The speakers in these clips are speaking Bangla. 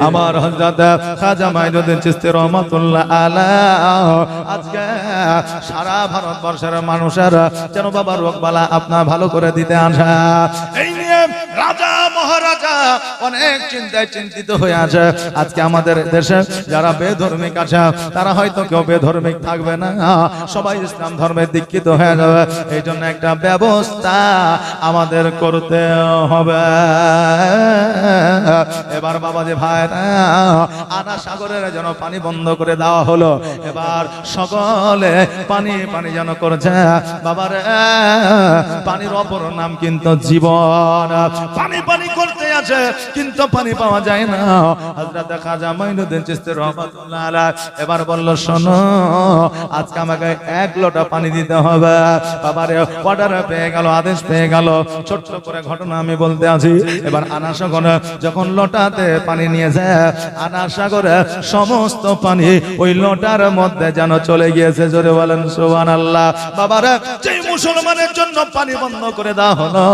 আমার হযরত খাজা মাইনুদ্দিন চিশতি রহমাতুল্লাহ আলাইহি আজকে সারা ভারতবর্ষের মানুষেরা যেন বাবা রোগবালা আপনার ভালো করে দিতে আসে, এই নিয়ে রাজা মহারাজা অনেক চিন্তায় চিন্তিত হয়ে আছে। আজকে আমাদের দেশে যারা বেধর্মিক আছে তারা হয়তো কেউ বেধর্মিক থাকবে না, সবাই ইসলাম ধর্মে দীক্ষিত হয়ে যাবে। এই জন্য একটা ব্যবস্থা আমাদের করতে হবে। এবার বাবাজি ভাই আনা সাগরের যেন পানি বন্ধ করে দেওয়া হলো। এবার সকলে পানি পানি যেন করছে। বাবারে পানির অপর নাম কিন্তু জীবন। পানি পানি করতে আছে কিন্তু পানি পাওয়া যায় না। হযরত খাজা মাইনুদ্দিন চিশতি রহমাতুল্লাহ আলাইহি এবার বলল, শোনো আজকে আমাকে 1 লোটা পানি দিতে হবে। বাবারে অর্ডার পেয়ে গেল, আদেশ পেয়ে গেল। ছোট্ট করে ঘটনা আমি বলতে আছি। এবার আনা সাগরে যখন লোটাতে পানি নিয়ে যায়, আনা সাগরে সমস্ত পানি ওই লোটার মধ্যে যেন চলে গিয়েছে। জোরে বলেন সুবহানাল্লাহ। বাবারে যেই মুসলমানের জন্য পানি বন্ধ করে দেওয়া হলো,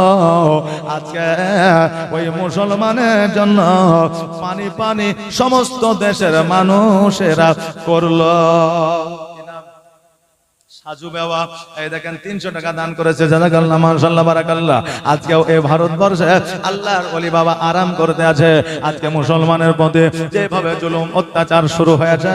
আজকে ওই মুসলমানের জন্য পানি পানি সমস্ত দেশের মানুষেরা করলো। সাজু বাবা এই দেখেন 300 টাকা দান করেছে, জাযাকাল্লাহ মাশাআল্লাহ বারাকাল্লাহ। আজকেও এই ভারতবর্ষে আল্লাহর ওলি বাবা আরাম করতে আছে। আজকে মুসলমানের প্রতি যেভাবে জুলুম অত্যাচার শুরু হয়েছে,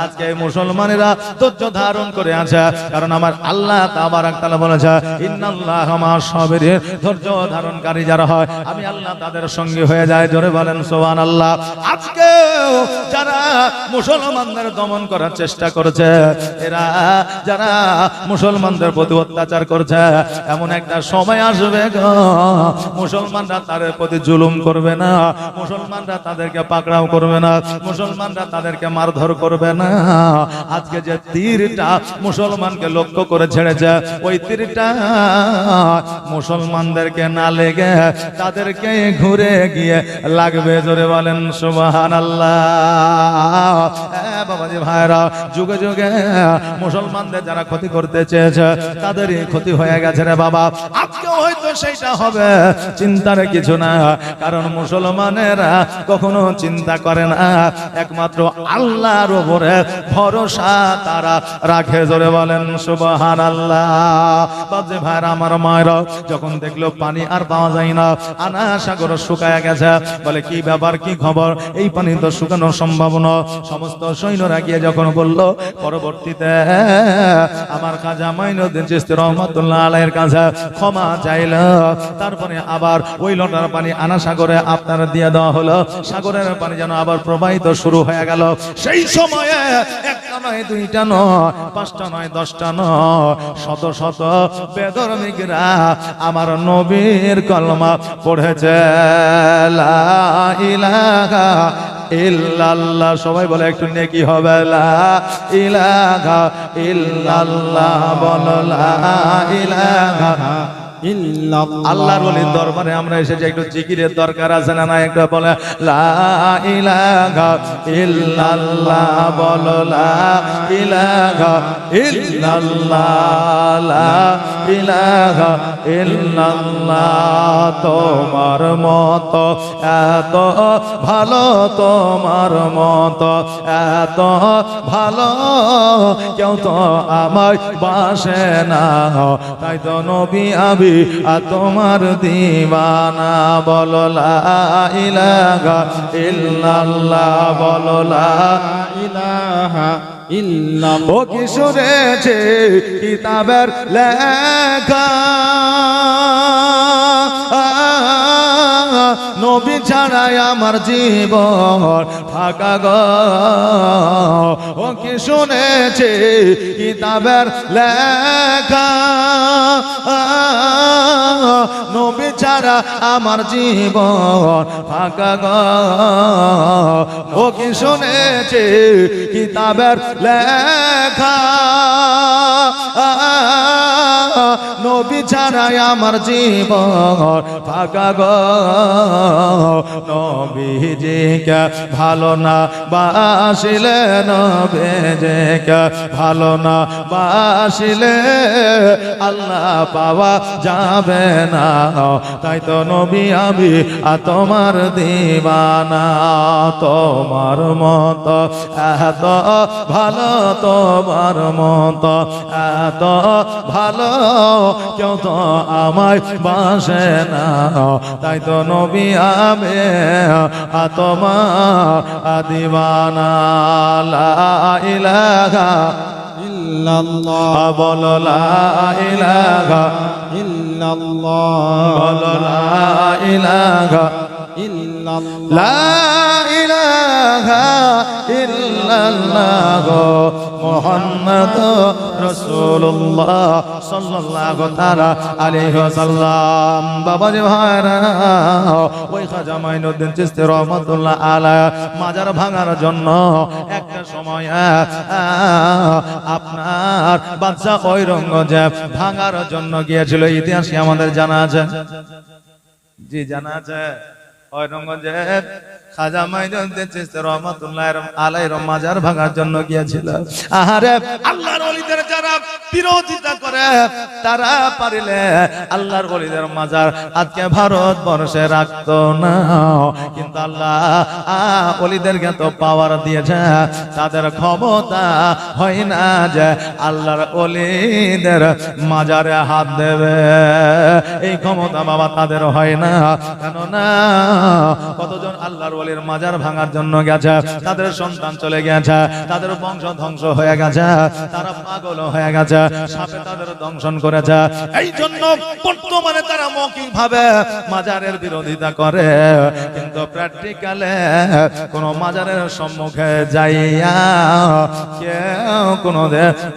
আজকে মুসলমানেরা ধৈর্য ধারণ করে আছে। কারণ আমার আল্লাহ তাবারাক তাআলা বলেছে, ইন্নাল্লাহা মা'আস সাবিরিন, ধৈর্য ধারণকারী যারা হয় আমি আল্লাহ তাদের সঙ্গে হয়ে যায়। জোরে বলেন সুবহানাল্লাহ। আজকে যারা মুসলমানদের দমন করার চেষ্টা করেছে, এরা যারা মুসলমানদের প্রতি অত্যাচার করছে, এমন একটা সময় আসবে গো মুসলমানরা তাদের প্রতি জুলুম করবে না, মুসলমানরা তাদেরকে পাকড়াও করবে না, মুসলমানরা তাদেরকে মারধর করবে না। আজকে যে তীরটা মুসলমানকে লক্ষ্য করে ছেড়েছে, ওই তীরটা মুসলমানদেরকে না লেগে তাদেরকে ঘুরে গিয়ে লাগবে। জোরে বলেন সুবহানাল্লাহ। বাবাজি ভাইরা, যুগে যুগে মুসলমানদের যারা ক্ষতি করতে চেয়েছে তাদেরই ক্ষতি হয়ে গেছে রে বাবা। আজকেও হয়তো সেইটা হবে, চিন্তার কিছু না। কারণ মুসলমানেরা কখনো চিন্তা করে না, একমাত্র আল্লাহর উপরে ভরসা তারা রাখে। জোরে বলেন সুবহানাল্লাহ। বাবাজি ভাইরা, আমার মায়েরা যখন দেখলো পানি আর পাওয়া যায় না, আনা সাগর শুকায় গেছে, বলে কি ব্যাপার, কি খবর? এই পানি তো শুকানো সম্ভব না। সমস্ত সৈন্যরা গিয়ে যখন বলল, পরবর্তীতে আমার খাজা মাইনুদ্দিন চিশতি রহমাতুল্লাহ আলাইহির কাছে ক্ষমা চাইল। তারপরে আবার ওই লোটার পানি আনা সাগরে আপনার দিয়ে দেওয়া হলো। সাগরের পানি যেন আবার প্রবাহিত শুরু হয়ে গেল। সেই সময়ে একটা নয়, দুইটা নয়, 5টা নয়, 10টা নয়, শত শত বেধর্মীরা আমার নবীর কলমা পড়েছে, লা ইলাহা ইল্লাল্লাহ। সবাই বলে একটু নেকি হবে, লা ইলাহা ইল্লাল্লাহ, বলো লা ইলাহা ইল্লাল্লাহ। আল্লাহর ওলির দরবারে আমরা এসেছি, একটু জিকিরের দরকার আছে না? একটু বলে লা ইলাহা ইল্লাল্লাহ, বলো লা ইলাহা ইল্লাল্লাহ, লা ইলাহা ইল্লাল্লাহ। তোমার মতো এত ভালো, তোমার মতো এত ভালো কেউ তো আমায় বাসে না, তাই তো নবী আমি তোমার দিওয়ানা। বলো লা ইলাহা ইল্লাল্লাহ, বলো লা ইলাহা ইল্লাল্লাহ। ও কি শুনেছে কিতাবের লেখা, নবী ছাড়াই আমার জীবন ফাঁকা গো। ও কি শুনেছে কিতাবের লেখা, নবী ছাড়া আমার জীবন ফাঁকা গো। ও কি শুনেছে কিতাবের লেখা, নবী ছাড়াই আমার জীবন ফাঁকা গো নবীজিকে ভালো না বাসিলে নবীজিকে ভালো না বাসিলে আল্লাহ পাওয়া যাবে না তাই তো নবী আমি তোমার দিবানা তোমার মত এত ভালো তোমার মত এত ভালো কেউ তো আমায় বাসে না তাই তো নবী আমি তোমার দিবানা লা ইলাহা ইল্লাল্লাহ বলো লা ইলাহা ইল্লাল্লাহ বলো লা ইলাহা ইল্লাল্লাহ লা ইলাহা ইল্লাল্লাহ মুহাম্মাদুর রাসূলুল্লাহ সাল্লাল্লাহু তাআলা আলাইহি ওয়াসাল্লাম বাবাজি ভাইরা ওই খাজা মাইনুদ্দিন চিশতি রহমাতুল্লাহ আলাইহি মাজার ভাঙার জন্য একটা সময় আপনার বাদশা ঔরঙ্গজেব ভাঙার জন্য গিয়েছিল ইতিহাসে আমাদের জানা আছে জি জানা আছে ঔরঙ্গজেব খাজা মাইনুদ্দিন চিশতি রহমাতুল্লাহ আলাইহির মাজার ভাঙার জন্য গিয়েছিল আরে আল্লাহর ওলিদের যারা বিরোধিতা করে তারা পারিলে আল্লাহর ওলিদের মাজার আজকে ভারতবর্ষে রাখতো না কিন্তু আল্লাহ ওলিদেরকে তো পাওয়ার দিয়েছে তাদের ক্ষমতা হয় না যে আল্লাহর ওলিদের মাজারে হাত দেবে এই ক্ষমতা বাবা তাদের হয় না কেননা কতজন আল্লাহর ওলির মাজার ভাঙার জন্য গেছে তাদের সন্তান চলে গেছে তাদের বংশ ধ্বংস হয়ে গেছে তারা পাগল হয়ে গেছে সাপে তাদের দংশন করেছে এই জন্য বর্তমানে তারা মৌখিক ভাবে মাজারের বিরোধিতা করে কিন্তু প্র্যাকটিক্যালে কোন মাজারের সম্মুখে যাইয়া কেউ কোনো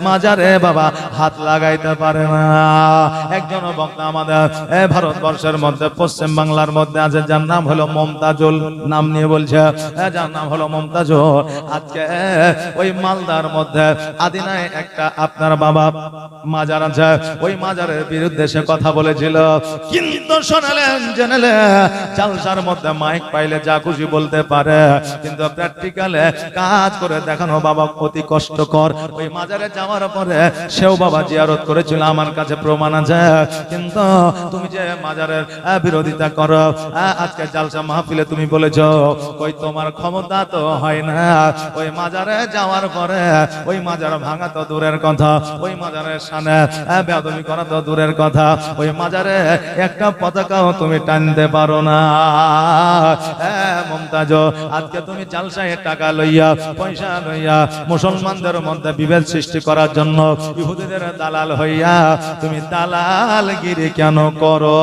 মাজারে বাবা হাত লাগাইতে পারে না একজন বক্তা আমাদের ভারতবর্ষের মধ্যে পশ্চিম বাংলার মধ্যে আছে যার নাম হলো মমতাজুল নাম নিয়ে বলছে যার নাম হলো মমতাজুল আজকে ওই মালদার মধ্যে আদিনায় একটা আপনার বাবা মাজার আছে ওই মাজারের বিরুদ্ধে সে কথা বলেছিল কিন্তু শোনালেন জেনেলে জালসার মধ্যে মাইক পাইলে যা খুশি বলতে পারে কিন্তু প্র্যাকটিক্যালে কাজ করে দেখানো বাবা অতি কষ্টকর ওই মাজারে যাওয়ার পরে সেও বাবা জিয়ারত করেছিল আমার কাছে প্রমাণ আছে কিন্তু তুমি যে মাজারের বিরোধিতা করো আজকে জালসা মাহফিলে তুমি বলেছো কই তোমার ক্ষমতা তো হয় না ওই মাজারে যাওয়ার পরে ওই মাজার ভাঙা তো দূরের কথা ওই মাজারের সামনে বেয়াদবি করা তো দূরের কথা ওই মাজারে একটা পতাকাও তুমি টানতে পারো না মমতাজ আজকে তুমি জালসায় টাকা লইয়া পয়সা লইয়া মুসলমানদের মধ্যে বিভেদ সৃষ্টি করার জন্য ইহুদিদের দালাল হইয়া তুমি দালালগিরি কেন করো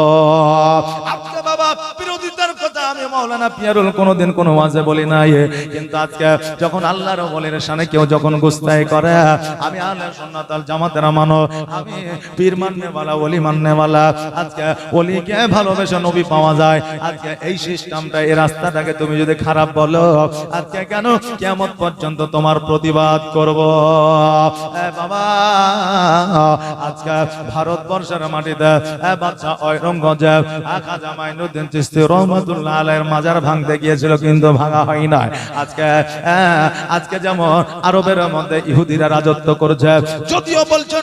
আজকে বাবা বিরোধিতার কথা আমি মাওলানা পিয়ারুল কোনোদিন কোনো ওয়াজে বলি নাই কিন্তু আজকে যখন আল্লাহর ওলির শানে কেউ যখন গুস্তাই করে আমি আহলে সুন্নাত ওয়াল জামাতের মানো আমি পীর মাননে वाला ওলি মাননে वाला আজকে ওলিকে ভালোবেসে নবী পাওয়া যায় আজকে এই সিস্টেমটা এই রাস্তাটাকে তুমি যদি খারাপ বলো আজকে কেন কিয়ামত পর্যন্ত তোমার প্রতিবাদ করব বাবা আজকে ভারতবর্ষের মাটিতে বাদশা ঔরঙ্গজেব খাজা মাইনুদ্দিন চিশতি রহমাতুল্লাহ আলাইহির মাজার ভাঙতে গিয়েছিল কিন্তু ভাঙা হয় না আজকে যেমন আরবের মধ্যে ইহুদিরা রাজত্ব করছে যদিও বলছে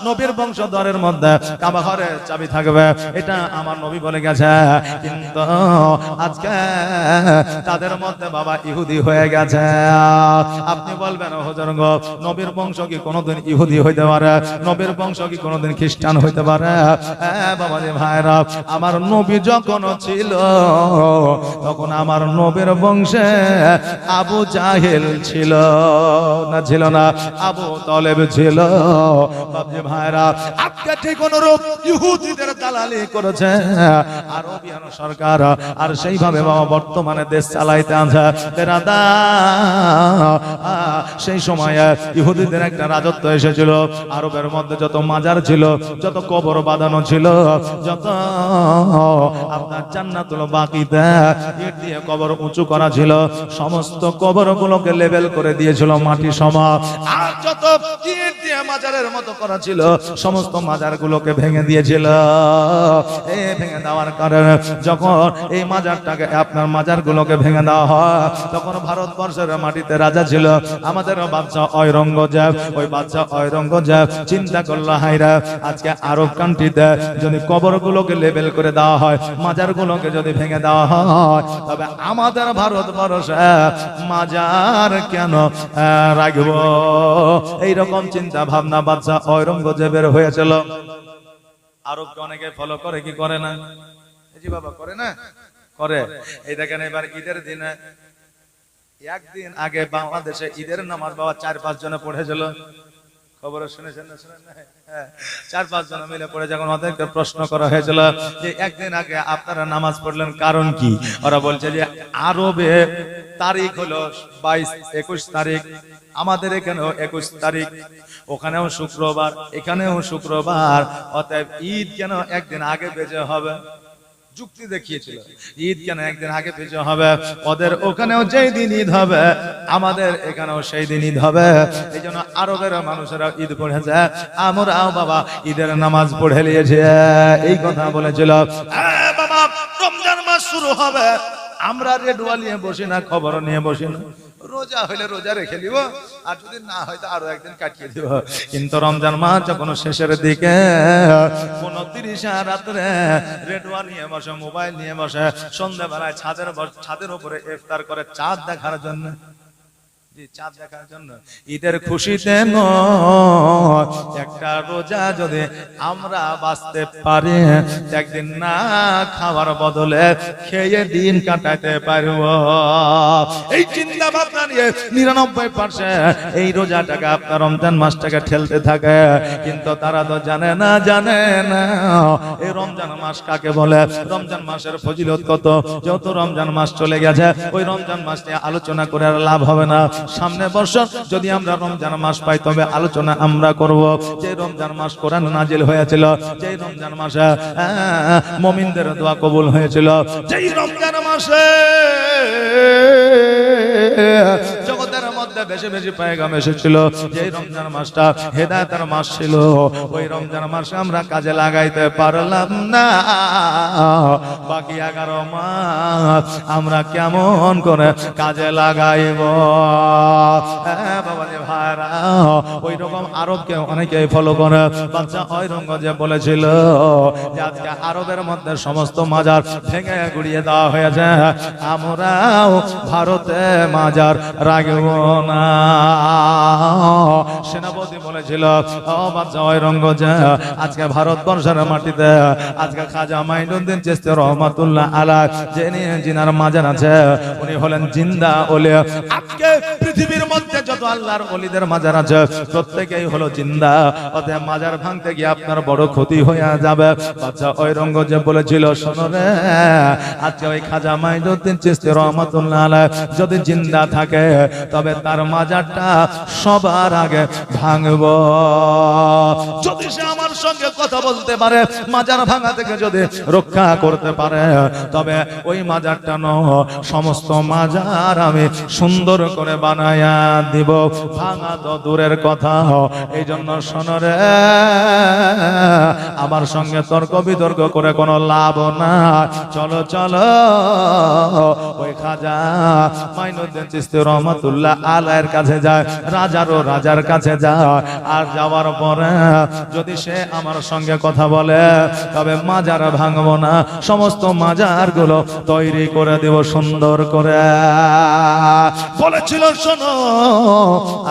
নবীর বংশধরের মধ্যে কাবা ঘরের চাবি থাকবে এটা আমার নবী বলে গেছে কিন্তু আজকে তাদের মধ্যে বাবা ইহুদি হয়ে গেছে আপনি বলবেন হুজুর গো নবীর বংশ কি কোনোদিন ইহুদি হইতে পারে নবীর বংশ কি কোনোদিন খ্রিস্টান হইতে পারে বাবা রে ভাইরা আমার নবী যখন ছিল তখন আমার নবীর বংশে আবু জাহেল ছিল না ছিল না আবু তালেব ছিল বাবা ভাইরা আজকে ঠিক অনুরূপ ইহুদিদের দালালি করেছে আরবিয়ান সরকার আর সেইভাবে বাবা বর্তমানে দেশ চালাইতে আছে বেরাদা সেই সময় ইহুদিদের একটা রাজত্ব এসেছিল আরবের মধ্যে যত মাজার ছিল যত কবর বাঁধানো ছিল যত আপনার জান্নাতুল বাকিতে ইট দিয়ে কবর উঁচু করা ছিল, সমস্ত কবরগুলোকে লেভেল করে দিয়েছিল মাটি সমা। আর যত ইট দিয়ে মাজারের মতো করা ছিল সমস্ত মাজারগুলোকে ভেঙে দিয়েছিল। এই ভেঙে দেওয়ার কারণে যখন এই মাজারটাকে আপনার মাজারগুলোকে ভেঙে দেওয়া হয়, তখন ভারতবর্ষের মাটিতে রাজা ছিল আমাদের বাদশা ঔরঙ্গজেব। ওই বাদশা ঔরঙ্গজেব চিন্তা করলো, হায়রা আজকে আরব কান্ট্রিতে যদি কবরগুলোকে লেবেল করে দেওয়া হয়, মাজারগুলোকে যদি ভেঙে দেওয়া হয়, তবে আমাদের ভারতবর্ষে মাজার কেন রাখবো? এইরকম চিন্তা ভাবনা বাদশা ঔরঙ্গজেবের হয়েছিল। আরবকে অনেকে ফলো করে কি করে না? জি বাবা, করে না? করে। এই দেখেন এবার ঈদের দিনে একদিন আগে বাংলাদেশে ঈদের নামাজ বাবা 4-5 জনে পড়েছিল। খবর শুনেছেন না? শুনেন না? 4-5 জন মিলে পড়ে যখন ওদেরকে প্রশ্ন করা হয়েছিল যে একদিন আগে আপনারা নামাজ পড়লেন কারণ কি, ওরা বলছে যে আরবে তারিখ হলো 22-21 তারিখ, আমাদের এখানেও 21 তারিখ, ওখানেও শুক্রবার, এখানেও শুক্রবার, অতএব ঈদ কেন একদিন আগে বেজে হবে? যুক্তি দেখিয়েছিল ঈদ কেন একদিন আগে পিছু হবে, ওদের ওখানেও যেই দিন ঈদ হবে আমাদের এখানেও সেই দিন ঈদ হবে। এই জন্য আরবের মানুষেরা ঈদ পড়েছে, আমরাও বাবা ঈদের নামাজ পড়ে নিয়েছে। এই কথা বলেছিল। বাবা রমজান মাস শুরু হবে, আমরা রেডওয়া নিয়ে বসি না, খবর নিয়ে বসি না। রোজা হইলে রোজা রেখে দিব, আর যদি না হয় তো আরো একদিন কাটিয়ে দিব। কিন্তু রমজান মাস যখন শেষের দিকে 29 রাত্রে রেডওয়া নিয়ে বসে, মোবাইল নিয়ে বসে, সন্ধ্যাবেলায় ছাদের উপরে ইফতার করে চাঁদ দেখার জন্য। চাঁদ দেখার জন্য ঈদের খুশিতে একটা রোজা যদি আমরা বাঁচতে পারি, একদিন না খাওয়ার বদলে খেয়ে দিন কাটাতে পারবো। এই চিন্তা ভাবনা নিয়ে 99% এই রোজাটাকে আপনার রমজান মাসটাকে ঠেলতে থাকে। কিন্তু তারা তো জানে না এই রমজান মাস কাকে বলে, রমজান মাসের ফজিলত কত। যত রমজান মাস চলে গেছে, ওই রমজান মাস নিয়ে আলোচনা করে আর লাভ হবে না। সামনে বছর যদি আমরা রমজান মাস পাই তবে আলোচনা আমরা করব। যে রমজান মাস কোরআন নাজিল হয়েছিল, যে রমজান মাসে মুমিনদের দোয়া কবুল হয়েছিল, যেই রমজান মাসে জগতের মধ্যে বেশি বেশি পয়গাম এসেছিল, যে রমজান মাসটা হেদায়েতের মাস ছিল, ওই রমজান মাসে আমরা কাজে লাগাইতে পারলাম না। বাকি 11 মাস আমরা কেমন করে কাজে লাগাইব? বাবা যে ভাইরা, ওই রকম আরবকে অনেকে ফলো করে। বাদশা ঔরঙ্গজেব বলেছিল যে আজকে আরবের মধ্যে সমস্ত মাজার ভেঙে গুড়িয়ে দেওয়া হয়েছে, আমরাও ভারতে মাজার রাখব না। সেনাপতি বলেছিল, ও বাদশা ঔরঙ্গজেব, আজকে ভারতবর্ষের মাটিতে আজকে খাজা মাইনুদ্দিন চিশতি রহমাতুল্লাহ আলাইহ যিনার মাজার আছে, উনি হলেন জিন্দা ওলি। আজকে পৃথিবীর মধ্যে যত আল্লাহর ওলিদের মাজার আছে প্রত্যেকেই হলো জিন্দা, অতএব মাজার ভাঙতে গিয়ে আপনার বড় ক্ষতি হয়ে যাবে। বাদশা ঔরঙ্গজেব বলেছিল, শোনো রে, আজকে ওই খাজা মাইনুদ্দিন চিশতি রহমাতুল্লাহ আলাইহ যদি জিন্দা থাকে তবে তার মাজারটা সবার আগে ভাঙব। যদি সে আমার সঙ্গে কথা বলতে পারে, মাজার ভাঙা থেকে যদি রক্ষা করতে পারে, তবে ওই মাজারটা সমস্ত মাজার আমি সুন্দর করে বানায়া দিব। ভাঙা তো দূরের কথা। এই জন্য শোনো রে, আমার সঙ্গে তর্ক বিতর্ক করে কোনো লাভ না। চলো চলো ওই খাজা মাইনুদ্দিন চিশতি রহমাতুল্লাহ আলাইহির কাছে যায়, রাজার কাছে যায়। আর যাওয়ার পরে যদি সে আমার সঙ্গে কথা বলে তবে মাজার ভাঙবো না, সমস্ত মাজার গুলো তৈরি করে দেব সুন্দর করে। বলেছিল, শোনো,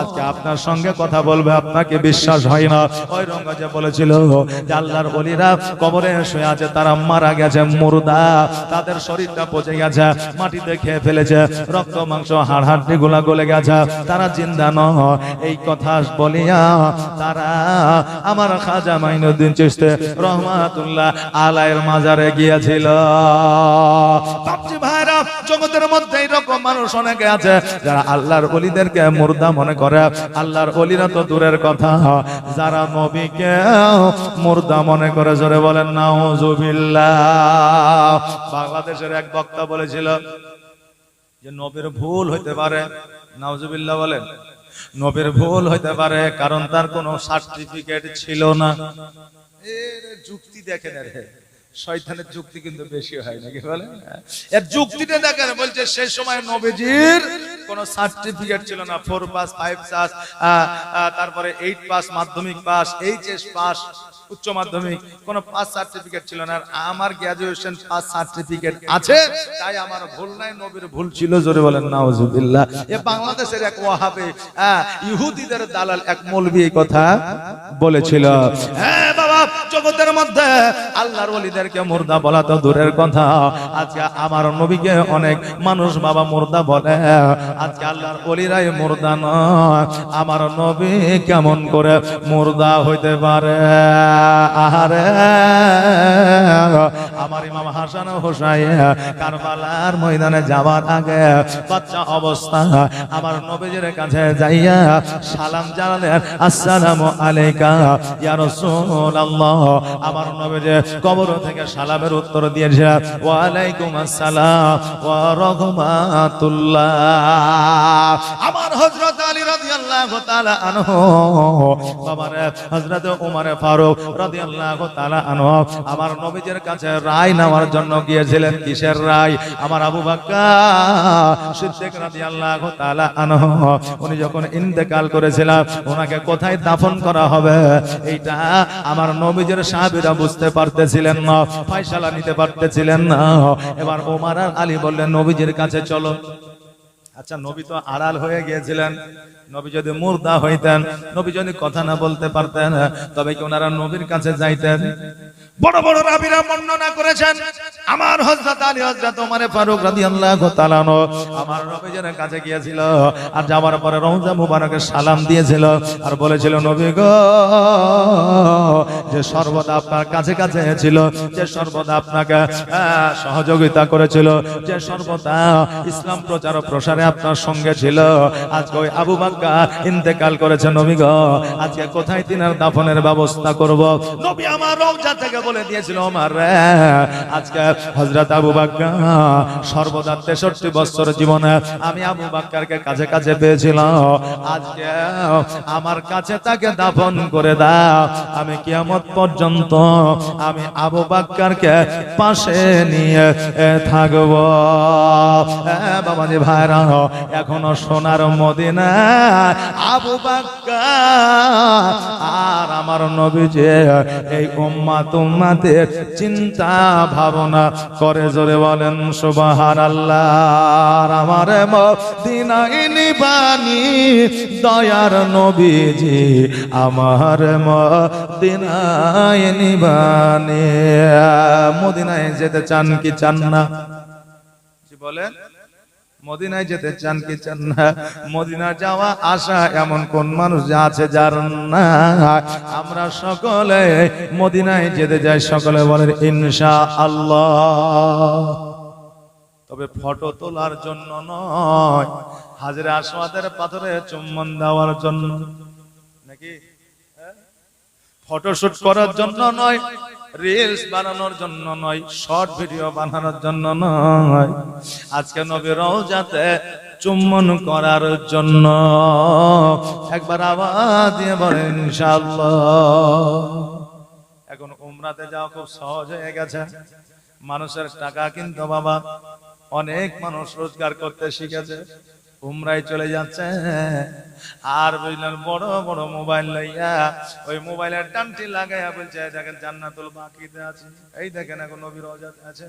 আজকে আপনার সঙ্গে কথা বলবে, আপনাকে বিশ্বাস হয় না। ঔরঙ্গজেব বলেছিল যে আল্লাহর ওলিরা কবরে শুয়ে আছে, তারা মারা গেছে, মুর্দা, তাদের শরীরটা পচে গেছে, মাটিতে খেয়ে ফেলেছে, রক্ত মাংস হাড় হাড্ডি গুলা গলে গেছে, তারা জিন্দা নয়। এই কথা বলিয়া তারা আমার খাজা মাইনুদ্দিন চিশতি রহমাতুল্লাহ আলাইহির মাজারে গিয়েছিল। বাপজি ভাইরা, জগতের মধ্যে এরকম মানুষ অনেকে আছে যারা আল্লাহর ওলিদেরকে মুর্দা মনে করে। আল্লাহর ওলিরা তো দূরের কথা, যারা নবীকে মুর্দা মনে করে, জোরে বলেন নাউজুবিল্লাহ। বাংলাদেশের এক বক্তা বলেছিল যে নবীর ভুল হইতে পারে, নাউজুবিল্লাহ বলেন, নবীর ভুল হইতে পারে কারণ তার কোনো সার্টিফিকেট ছিল না। এর যুক্তি দেখেন, রে শয়তানের যুক্তি কিন্তু বেশি হয় নাকি বলেন? এর যুক্তিটা দেখেন, বলছে সেই সময় নবীজির কোন সার্টিফিকেট ছিল না, 4 পাস 5 পাস, তারপরে 8 পাস, মাধ্যমিক পাস, এইচএস পাস, উচ্চ মাধ্যমিক, কোন পাস সার্টিফিকেট ছিল না। আর আমার গ্রাজুয়েশন পাস সার্টিফিকেট আছে, তাই আমার ভুল নাই, নবীর ভুল ছিল, জোরে বলেন নাউজুবিল্লাহ। এ বাংলাদেশের এক ওয়াহাবি, ইহুদিদের দালাল এক মৌলভী এই কথা বলেছিল। হ্যাঁ বাবা, জগতের মধ্যে আল্লাহর ওলিদেরকে মুর্দা বলা তো দূরের কথা, আজকে আমার নবীকে অনেক মানুষ বাবা মুর্দা বলে। আজকে আল্লাহর ওলিরাই মুর্দা নয়, আমার নবী কেমন করে মুর্দা হইতে পারে? আহারে, আমার ইমাম হাসান হোসাইন কারবালার ময়দানে যাওয়ার আগে বাচ্চা অবস্থা আমার নবীজির কাছে যাইয়া সালাম জানালেন, আসসালামু আলাইকা ইয়া রাসূলুল্লাহ। আমার নবীজি কবর থেকে সালামের উত্তর দিয়েছে, ওয়া আলাইকুম আসসালাম ওয়া রাহমাতুল্লাহ। আমার হযরত আলী রাদিয়াল্লাহু তাআলা আনহু, বাবারে হযরত ওমর ফারুক রাদিয়াল্লাহু তাআলা আনহু আমার নবীজির কাছে রায় নেওয়ার জন্য গিয়েছিলেন। কিসের রায়? আমার আবু বকর সিদ্দিক রাদিয়াল্লাহু তাআলা আনহু উনি যখন ইন্তেকাল করেছিলেন, ওনাকে কোথায় দাফন করা হবে এইটা আমার নবীজির সাহাবীরা বুঝতে পারতেছিলেন না, ফয়সালা নিতে পারতেছিলেন না। এবার ওমর আর আলী বললেন, নবীজির কাছে চলো। আচ্ছা, নবী তো আড়াল হয়ে গিয়েছিলেন, নবী যদি মুর্দা হইতেন, নবী যদি কথা না বলতে পারতেন, তবে কি ওনারা নবীর কাছে যাইতেন? বড় বড় রাবীরা বর্ণনা করেছেন, আমার হযরত আলী হযরত ওমর ফারুক রাদিয়াল্লাহু তাআলা আমার নবীজির কাছে গিয়েছিল, আর যাওয়ার পরে রওজা মুবারকে সালাম দিয়েছিল, আর বলেছিল, নবী গো, যে সর্বদা আপনার কাছে কাছে ছিল, যে সর্বদা আপনাকে সহযোগিতা করেছিল, যে সর্বদা ইসলাম প্রচার ও প্রসারে আপনার সঙ্গে ছিল, আজকে ওই আবু বকর ইন্তেকাল করেছে, নবী গো, আজকে কোথায় তিনার দাফনের ব্যবস্থা করব? নবী আমার রওজা থেকে বলে দিয়েছিল, ওমর রে, আজকে হযরত আবু বকর সর্বদা 63 বছর জীবনে আমি আবু বকরকে কাছে কাছে পেয়েছিলাম, আজকে আমার কাছে তাকে দাফন করে দাও, আমি কিয়ামত পর্যন্ত আমি আবু বকরকে পাশে নিয়ে থাকব। বাবাজি ভাইরা, এখনো সোনার মদিনা আবু বকর আর আমার নবীজি এই উম্মতের চিন্তা ভাবনা করে, জোরে বলেন সুবহানাল্লাহ। আমার মদিনায় নিবানি দয়ার নবীজি, আমার মদিনায় নিবানি। মদিনায় যেতে চান কি চান না? বলেন, মদিনায় যেতে চান কি চান না? মদিনা যাওয়া আশা এমন কোন মানুষ আছে যার না? আমরা সকলে মদিনায় যেতে যাই, সকলে বলেন ইনশাআল্লাহ। তবে ফটো তোলার জন্য নয়, হাজরে আসওয়াদের পাথরে চুম্বন দেওয়ার জন্য নাকি, ফটোশুট করার জন্য নয়, রিলস বানানোর জন্য নয়, শর্ট ভিডিও বানানোর জন্য নয়, আজকে নবীর রওজাতে চুম্বন করার জন্য। একবার আওয়াজ দিয়ে বলেন ইনশাআল্লাহ। এখন উমরাতে যাওয়া খুব সহজ হয়ে গেছে, মানুষের টাকা কিন্তু বাবা অনেক মানুষ রোজগার করতে শিখেছে, উমরায় চলে যাচ্ছে, আর বুঝলেন বড় বড় মোবাইল লইয়া ওই মোবাইলের টানটি লাগাইয়া বলছে, দেখেন জান্নাতুল বাকিতে আছে, এই দেখেন এখন নবীর রওজাতে আছে,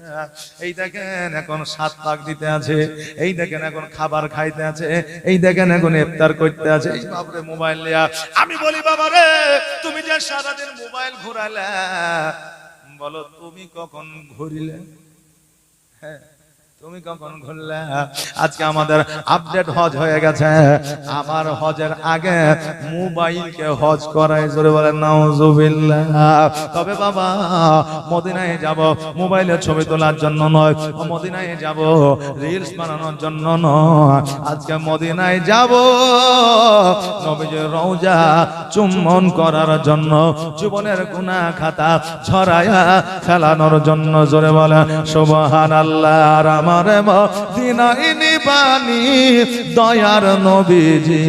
এই দেখেন এখন 7 পাক দিতে আছে, এই দেখেন এখন খাবার খাইতে আছে, এই দেখেন এখন ইফতার করতে আছে। এই বাপরে মোবাইল লইয়া। আমি বলি, বাবা রে, তুমি যে সারাদিন মোবাইল ঘুরাইলে, বলো তুমি কখন ঘুরিলে? হ্যাঁ, তুমি কখন ঘুরলে? আজকে আমাদের আপডেট হজ হয়ে গেছে। আমার হজের আগে মোবাইলকে হজ করাই, জোরে বলেন নাউজুবিল্লাহ। তবে বাবা মদিনায় যাব মোবাইলে ছবি তোলার জন্য নয়, মদিনায় যাব রিলস বানানোর জন্য নয়। আজকে মদিনায় যাব নবীজির রওজা চুম্বন করার জন্য, জীবনের গুনাহ খাতা ছড়ায়া ফেলানোর জন্য। জোরে বলে সুবহানাল্লাহ। আর আমার মদিনায় নিবানি দয়ার নবীজি,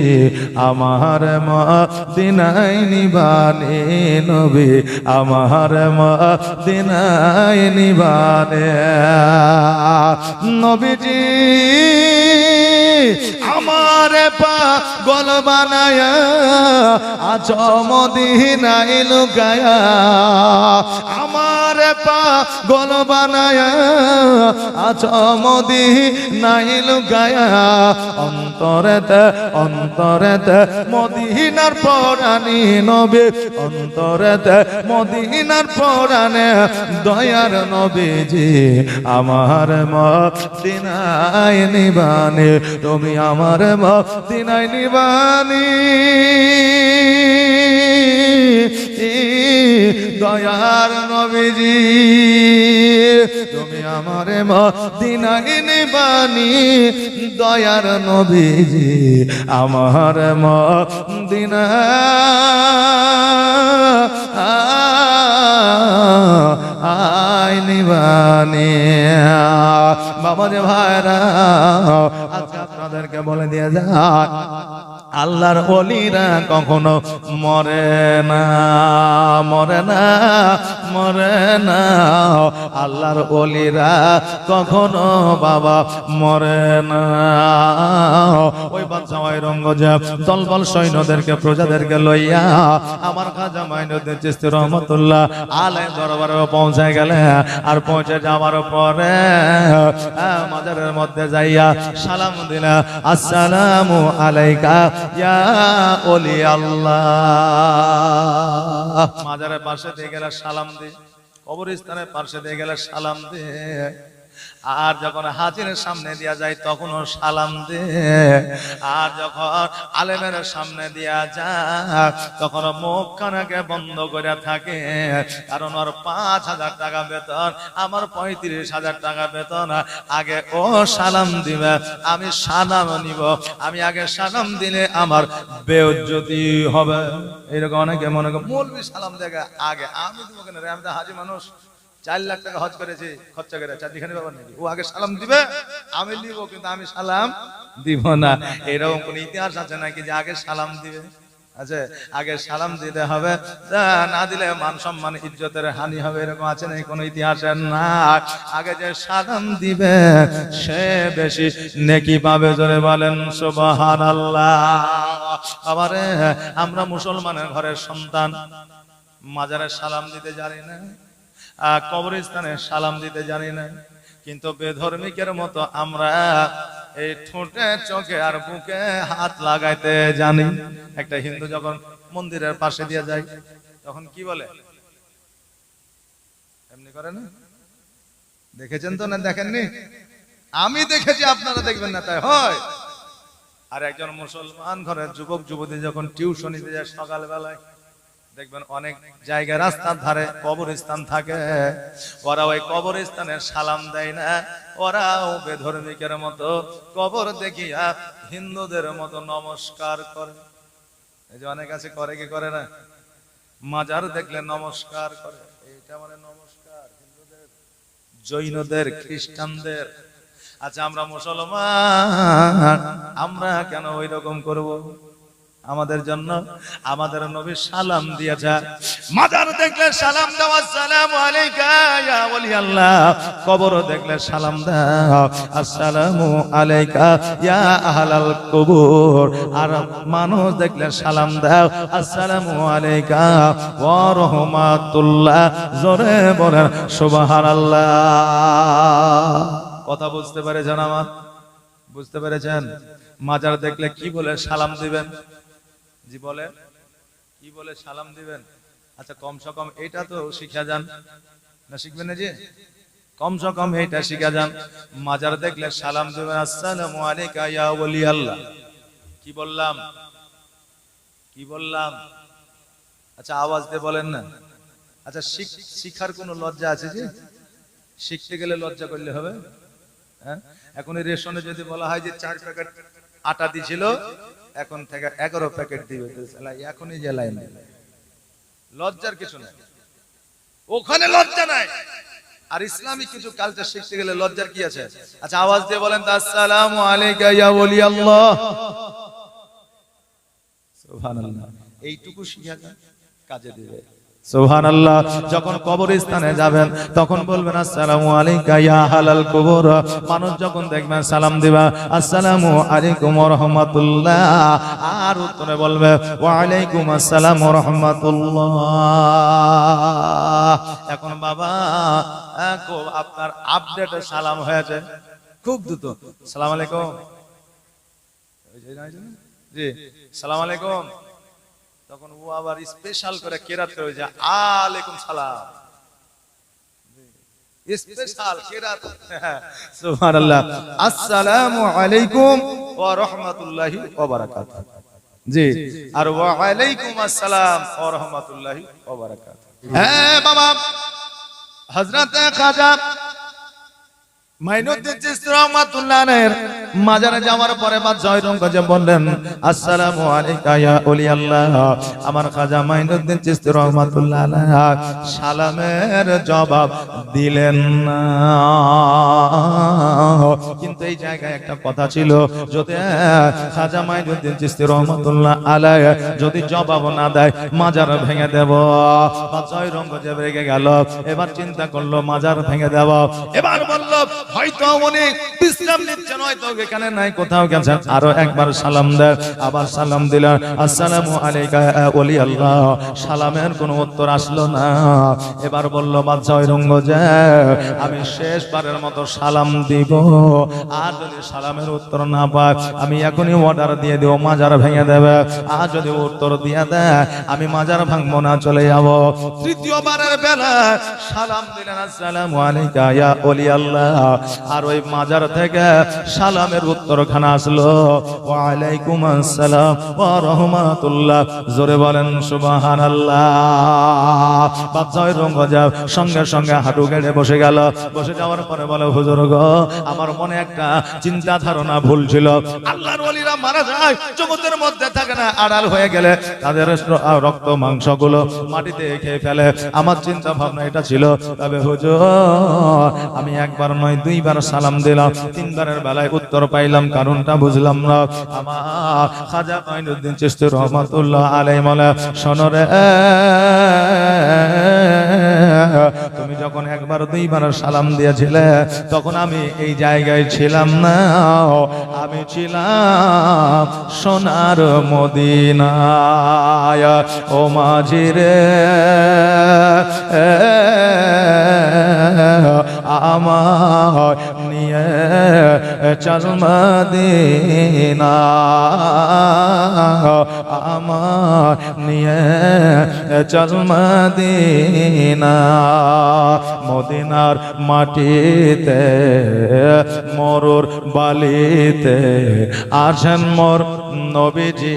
আমার মদিনায় নিবানি নবী, আমার মদিনায় নিবানে নবীজি। আমার পাগল বানায়া আজ মদিনায় লুকায়া, আমার পাগল বানায়া আজ মদিনায় লুকায়া, অন্তরেতে অন্তরেতে মদিনার পরাণী নবী, অন্তরেতে মদিনার পরাণে দয়ার নবীজি, আমার মদিনায় নিবানি তুমি, আমার মদিনায় নিবানি দয়ার নবীজি, তুমি আমার মদিনায় নিবানি দয়ার নবীজি, আমার মদিনায় নিবানি। বাবা যে ভাইরা, আজকে আপনাদেরকে বলে দিয়ে যায় আল্লাহর ওলিরা কখনো মরে না, মরে না, মরে না। আল্লাহর ওলিরা কখনো বাবা মরে না। ওই বাদশা ঔরঙ্গজেব দলবল সৈন্যদেরকে প্রজাদেরকে লইয়া আমার খাজা মাইনুদ্দিন চিশতি রহমাতুল্লাহ আলাইহি দরবারে পৌঁছে গেলে, আর পৌঁছে যাওয়ার পরে মাজারের মধ্যে যাইয়া সালাম দিলা, আসসালামু আলাইকা ইয়া ওলি আল্লাহ। মাজারের পাশে দিয়ে গেলে সালাম দে, কবরস্থানের পাশে দিয়ে গেলে সালাম দে, আর যখন হাজিরের সামনে দিয়া যায় তখনও সালাম দে, আর যখন আলেমের সামনে দিয়া যায় তখন মুখ খানাকে বন্ধ করে থাকে। কারণ ওর 5,000 টাকা বেতন, আমার 35,000 টাকা বেতন। আগে ও সালাম দিবে, আমি সালাম নিব। আমি আগে সালাম দিলে আমার বেইজ্জতি হবে। এরকম অনেকে মনে করে মৌলবি সালাম দেয় আগে, আমি দিব কেন রে, আমি তো হাজি মানুষ, 4 লাখ টাকা হজ করেছি, খরচা করে চারদিখানে ব্যাপার নাকি? ও আগে সালাম দিবে, আমি নিব, কিন্তু আমি সালাম দিব না। এরকম কোন ইতিহাস আছে নাকি যে আগে সালাম দিবে? আচ্ছা, আগে সালাম দিতে হবে, না দিলে মান সম্মান ইজ্জতের হানি হবে, এরকম আছে নাকি কোন ইতিহাসে? না, আগে যে সালাম দিবে সে বেশি নেকি পাবে। জোরে বলেন সুবহানাল্লাহ। আমারে আমরা মুসলমানের ঘরের সন্তান, মাজারে সালাম দিতে জানি না, কবরস্থানে সালাম দিতে জানি না, কিন্তু বেধর্মিকের মতো আমরা এই ঠোঁটে চোখে আর বুকে হাত লাগাইতে জানি। একটা হিন্দু যখন মন্দিরের পাশে দিয়ে যায় তখন কি বলে? এমনি করে না? দেখেছেন তো না দেখেননি? আমি দেখেছি, আপনারা দেখবেন না তাই হয়। আর একজন মুসলমান ঘরের যুবক যুবতী যখন টিউশনিতে যায় সকালবেলায়, দেখবেন অনেক জায়গায় রাস্তার ধারে কবরস্থান থাকে, ওরা ওই কবরস্থানে সালাম দেয় না, ওরাও বেধর্মিকের মতো কবর দেখিয়া হিন্দুদের মতো নমস্কার করে। এই যে অনেক আছে করে কি করে না, মাজার দেখলে নমস্কার করে, এইটা মানে নমস্কার হিন্দুদের, জৈনদের, খ্রিস্টানদের। আচ্ছা, আমরা মুসলমান, আমরা কেন ওই রকম করব? আমাদের জন্য আমাদের নবী সালাম দিয়েছে। মাজার দেখলে সালাম দাও, আসসালামু আলাইকা ইয়া ওলি আল্লাহ। কবর দেখলে সালাম দাও, আসসালামু আলাইকা ইয়া আহলাল কুবুর। আর মানুষ দেখলে সালাম দাও, আসসালামু আলাইকা ওয়া রাহমাতুল্লাহ। জোরে বলেন সুবহানাল্লাহ। কথা বুঝতে পেরেছেন আমার? বুঝতে পেরেছেন? মাজার দেখলে কি বলে সালাম দিবেন? জি বলে কি বলে সালাম দিবেন? আচ্ছা, কমসে কম এটা তো শিখা যান না, শিখবেন না? জি কমসে কম এইটা শিখা যান। মাজার দেখলে সালাম দেবেন, আসসালামু আলাইকা ইয়া ওলি আল্লাহ। কি বললাম? কি বললাম? আচ্ছা আওয়াজ দিয়ে বলেন না। আচ্ছা শিখার কোনো লজ্জা আছে যে? শিখতে গেলে লজ্জা করলে হবে? হ্যাঁ, এখন এই রেশনে যদি বলা হয় যে 4 প্যাকেট আটা দিছিল, এখন থেকে 11 প্যাকেট দিবে, এখনই যে লাইন দিবে, লজ্জার কিছু নাই, ওখানে লজ্জা নাই। আর ইসলামিক কিছু কালচার শিখতে গেলে লজ্জার কি আছে? আচ্ছা আওয়াজ দিয়ে বলেন তো, আসসালামু আলাইকা ইয়া ওলি আল্লাহ। সুবহানাল্লাহ। এইটুকু শিখা কাজে দিবে। সুবহানাল্লাহ। যখন কবরস্থানে যাবেন তখন বলবেন আসসালামু আলাইকা ইয়া আহলাল কুবুর। মানুষ যখন দেখবেন সালাম দিবা আসসালামু আলাইকুম ওয়া রাহমাতুল্লাহ, আর উত্তরে বলবে ওয়া আলাইকুম আসসালাম ওয়া রাহমাতুল্লাহ। এখন বাবা আপনার আপডেটে সালাম হয়েছে খুব দ্রুত, সালাম আলাইকুম, জি সালাম আলাইকুম, তখন ও আবার স্পেশাল করে কেরাত করে যে আলাইকুম সালাম, স্পেশাল কেরাত। সুবহানাল্লাহ। আসসালামু আলাইকুম ওয়া রাহমাতুল্লাহি ওয়া বারাকাতুহু। জি, আর ওয়া আলাইকুম আসসালাম ওয়া রাহমাতুল্লাহি ওয়া বারাকাতুহু। হ্যাঁ বাবা, হযরত খাজা মাইনুদ্দিন চিশতি রাহমাতুল্লাহ আলাইহির মাজারে যাওয়ার পরে বা জয়রঙ্গজে বললেন আসসালামু আলাইকা ইয়া ওলি আল্লাহ। আমার খাজা মাইনুদ্দিন চিশতি রাহমাতুল্লাহ আলাইহি সালামের জবাব দিলেন না। কিন্তু এই জায়গায় একটা কথা ছিল, যদি খাজা মাইনুদ্দিন চিশতি রাহমাতুল্লাহ আলাইহি যদি জবাব না দেয় মাজার ভেঙে দেব। বা জয়রঙ্গজে রেগে গেল, এবার চিন্তা করলো মাজার ভেঙে দেব। এবার বলল হয়তো উনি বিশ্রাম নিচ্ছেন, হয়তো এখানে নাই, কোথাও গেছেন। আরো একবার সালাম দেয়, আবার সালাম দিলেন আসসালামু আলাইকা ইয়া ওলি আল্লাহ। সালামের কোনো উত্তর আসলো না। এবার বলল বাদশা ঔরঙ্গজেব, আমি শেষবারের মতো সালাম দিব, আর যদি সালামের উত্তর না পায় আমি এখনই অর্ডার দিয়ে দেব মাজার ভেঙে দেবে। আর যদি উত্তর দিয়ে দেয় আমি মাজার ভাঙবো না, চলে যাব। তৃতীয়বারের বেলা সালাম দিলেন আসসালামু আলাইকা ইয়া ওলি আল্লাহ। আর ওই মাজার থেকে সালামের উত্তরখানা আসলো ওয়া আলাইকুম আসসালাম ওয়া রাহমাতুল্লাহ। জোরে বলেন সুবহানাল্লাহ। বাদশা ঔরঙ্গজেব সঙ্গে সঙ্গে হাঁটু গেড়ে বসে গেল। বসে যাওয়ার পরে বলে হুজুর গো, আমার মনে একটা চিন্তা ধারণা ভুল ছিল। আল্লাহর ওলিরা মারা যায়, জগতের মধ্যে থাকে না, আড়াল হয়ে গেলে তাদের রক্ত মাংসগুলো মাটিতে খেয়ে ফেলে। আমার চিন্তা ভাবনা এটা ছিল, তবে হুজুর আমি একবার নয় দুইবার সালাম দিলাম, তিনবারের বেলায় উত্তর পাইলাম, কারণটা বুঝলাম না। আমার খাজা মাইনুদ্দিন চিশতি রাহমাতুল্লাহ আলাইহি বলে, শোনো রে, তুমি যখন একবার দুইবার সালাম দিয়েছিলে তখন আমি এই জায়গায় ছিলাম না, আমি ছিলাম সোনার মদিনায়। ও মাঝি রে আমার নিয়ে চল মদিনা, আমার নিয়ে চল মদিনা। মদিনার মাটিতে মরুর বালিতে আছেন মোর নবীজি,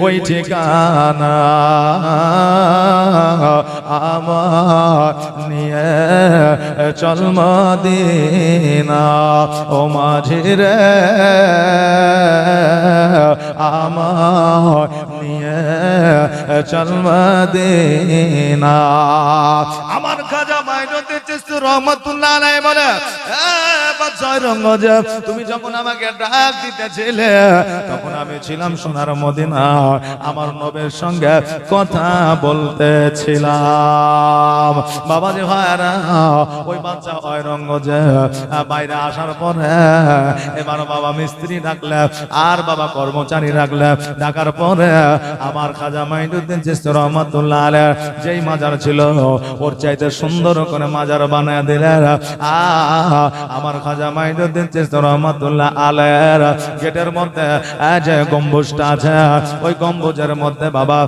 ওই ঠিকানা আমার নিয়ে চল মদিনা। ও মাঝি রে আমার নিয়ে চল মদিনা। আমার খাজা মাইনুদ্দিন চিশতি রাহমাতুল্লাহ আলাইহি বলে, বাদশা ঔরঙ্গজেব তুমি যখন আমাকে ডাক দিতেছিলে তখন আমি ছিলাম সোনার মদিনা, আমার নবীর সঙ্গে কথা বলতেছিলাম। বাবাজি ভাইরা, ওই বাদশা ঔরঙ্গজেব বাইরে আসার পরে এবার বাবা মিস্ত্রি ডাকলে আর বাবা কর্মচারী ডাকলে। ডাকার পরে আমার খাজা মাইনুদ্দিন চিশতি রাহমাতুল্লাহ আলাইহি যেই মাজার ছিল ওর চাইতে সুন্দর করে মাজার বানায় দিলেন। আমার খাজা মাইনুদ্দিন চিশতি রহমাতুল্লাহ আলাইহির গেটের মধ্যে যে গম্বুজটা আছে ওই গম্বুজের মধ্যে বাবা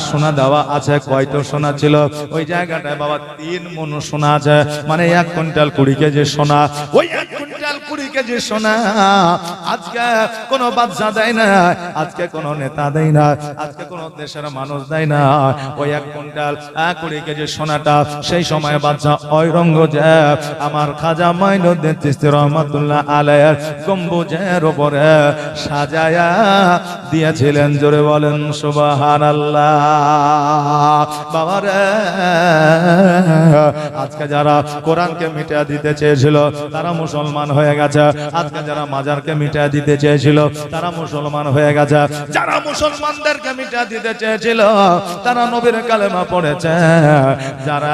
সোনা দেওয়া আছে। কয়টো সোনা ছিল ওই জায়গাটায় বাবা 3 মণ সোনা আছে, মানে 1 কুইন্টাল 20 কেজি সোনা। ওই 1 কুইন্টাল 20 কেজি সোনা আজকে কোন বাদশা দেয় না, আজকে কোন নেতা দেয় না, আজকে কোন দেশের মানুষ দেয় না। ওই 1 কুইন্টাল 20 কেজি সোনাটা সেই সময় বাদশা ঔরঙ্গজেব আমার খাজা মাইনুদ্দিন চিশতি রহমাতুল্লাহ আলাইহির গম্বুজের উপরে সাজায়া দিয়েছিলেন। জোরে বলেন সুবহানাল্লাহ। বাবারে আজকে যারা কোরআনকে মিটিয়ে দিতে চেয়েছিল তারা মুসলমান হয়ে গেছে, আজকে যারা মাজারকে মিটিয়ে দিতে চেয়েছিল তারা মুসলমান হয়ে গেছে, যারা মুসলমানদেরকে মিটিয়ে দিতে চেয়েছিল তারা নবীর কালেমা পড়েছে, যারা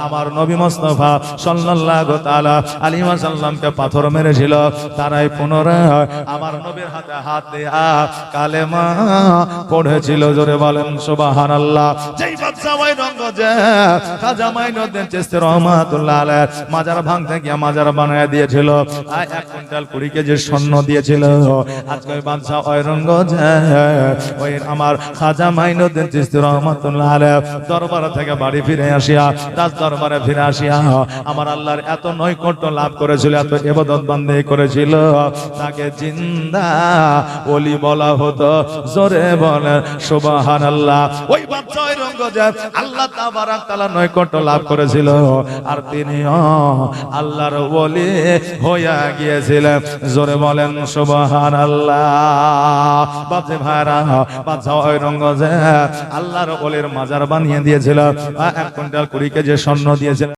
আমার নবী মুস্তাফা সাল্লাল্লাহু তাআলা আলাইহি ওয়াসাল্লামকে পাথর মেরেছিল তারাই পুনরায় আমার নবীর হাতে হাত দেয়া কালেমা পড়েছিল। জোরে বলেন সুবহানাল্লাহ। যেই বাদশা ঔরঙ্গজেব খাজা মাইনুদ্দিন চিশতি রহমাতুল্লাহ আলাইহি মাজার ভাঙতে গিয়ে মাজার বানায় দিয়েছিল, 1 কুইন্টাল 20 কেজি স্বর্ণ দিয়েছিল। আজকে ওই বাদশা ঔরঙ্গজেব ওই আমার খাজা মাইনুদ্দিন চিশতি রহমাতুল্লাহ আলাইহি দরবার থেকে বাড়ি ফিরে আসিয়া রাজ দরবারে ফিরে আসিয়া আমার আল্লাহর এত নৈকট্য লাভ করেছিল, এত ইবাদত বান্দেগি করেছিল, তাকে জিন্দা ওলি বলা হতো। জোরে বলেন সুবহানাল্লাহ। ওই বাদশা ঔরঙ্গজেব আল্লাহ তাবারক তাআলা নৈকট্য লাভ করেছিল আর তিনিও আল্লাহর ওলি হয়ে গিয়েছিলেন। জোরে বলেন সুবহানাল্লাহ। বাজে ভাইরা বাদশা ঔরঙ্গজেব আল্লাহর ওলির মাজার বানিয়ে দিয়েছিল, 1 কুইন্টাল 20 কেজি স্বর্ণ দিয়েছিল।